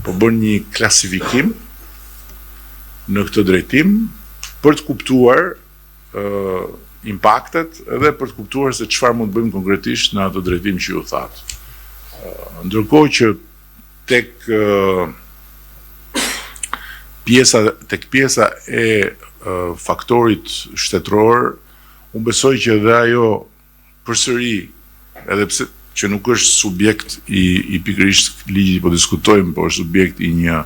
po bën një klasifikim në këtë drejtim për të kuptuar impaktet edhe për të kuptuar se çfarë mund të bëjmë konkretisht në atë drejtim që ju thatë. Ndërkohë që tek pjesa e faktorit shtetëror, unë besoj që edhe ajo përsëri, edhe pse që nuk është subjekt i pikërisht ligjit po diskutojmë, por është subjekt i një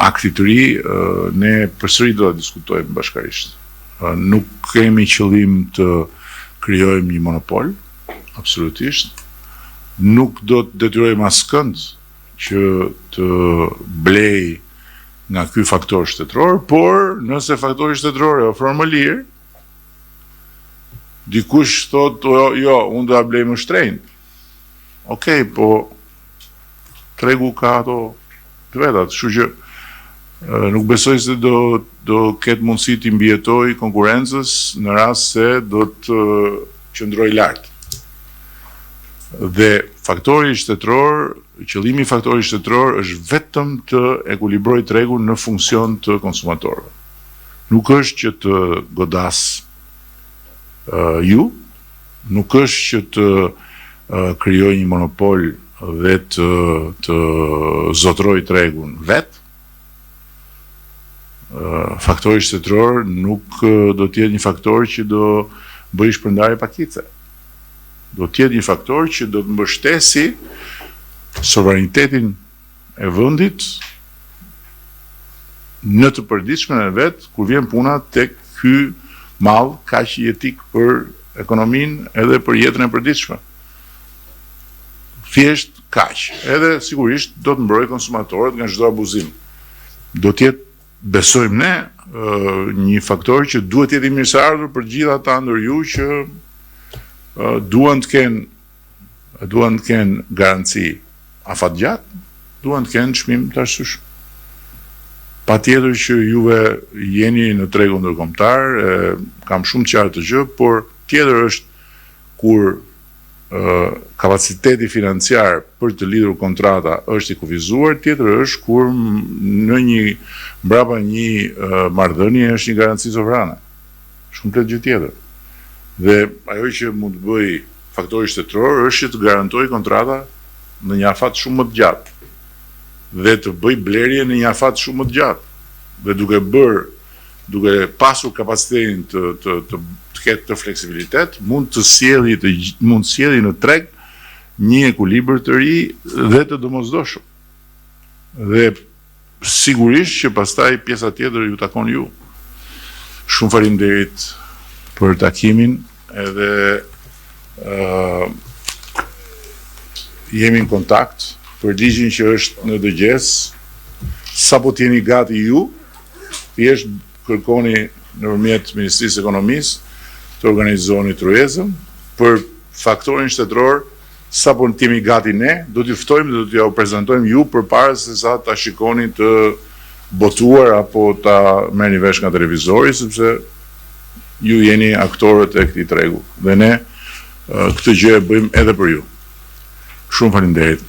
akti të ri, ne përsëri do ta diskutojmë bashkërisht. Nuk kemi qëllim të krijojmë një monopol, absolutisht. Nuk do të detyrojmë askënd që të blej nga ky faktor shtetëror, por nëse faktori shtetëror e ofron më lirë, dikush thotë, jo, unë do ta blej më shtrenjtë. Okej, po tregu ka ato të vetat, kështu që nuk besoj se do ketë mundësi të mbijetoj konkurrencës në rast se do të qëndroj lart. Dhe faktori shtetëror, qëllimi i faktorit shtetëror është vetëm të ekuilibrojë tregun në funksion të konsumatorëve. Nuk është që të godas ju, nuk është që të krijoj një monopol dhe të zotroj tregun vetë. Faktori shtetëror nuk do të jetë një faktor që do bëjë shpërndarje pakice. Do të jetë një faktor që do të mbështesi sovranitetin e vendit në të përditshmën e vet, kur vjen puna tek ky mall kaq jetik për ekonominë edhe për jetën e përditshme. Thjesht kaq. Edhe sigurisht do të mbrojë konsumatorët nga çdo abuzim. Do të jetë, besojmë ne, një faktor që duhet jetë i mirëseardhur për gjithë ata ndër ju që duan të kenë garanci afatgjatë, duan të kenë çmim të arsyeshëm. Patjetër që juve jeni në tregun ndërkombëtar, kam shumë qartë të gjë, por tjetër është kur kapaciteti financiar për të lidhur kontrata është i kufizuar, tjetër është kur mbrapa një marrëdhënie është një garanci sovrane. Është komplet gjë tjetër. Dhe ajo që mund të bëj faktori shtetëror është që të garantojë kontrata në një afat shumë më të gjatë dhe të bëj blerje në një afat shumë më të gjatë. Dhe duke pasur kapacitetin të ketë të fleksibilitet, mund të sjellë në treg një ekuilibër të ri dhe të domosdoshëm. Dhe sigurisht që pastaj pjesa tjetër ju takon ju. Shumë faleminderit për takimin, edhe jemi në kontakt për ligjin që është në dëgjes. Sapo të jeni gati ju, thjesht kërkoni nëpërmjet Ministrisë së Ekonomisë të organizoni tryezën për faktorin shtetëror. Sapo të jemi gati ne, do t'ju ftojmë dhe do t'ju prezantojmë ju përpara se sa ta shikoni të botuar apo ta merrni vesh nga televizori, sepse ju jeni aktorët e këtij tregu dhe ne këtë gjë e bëjmë edhe për ju. Shumë faleminderit.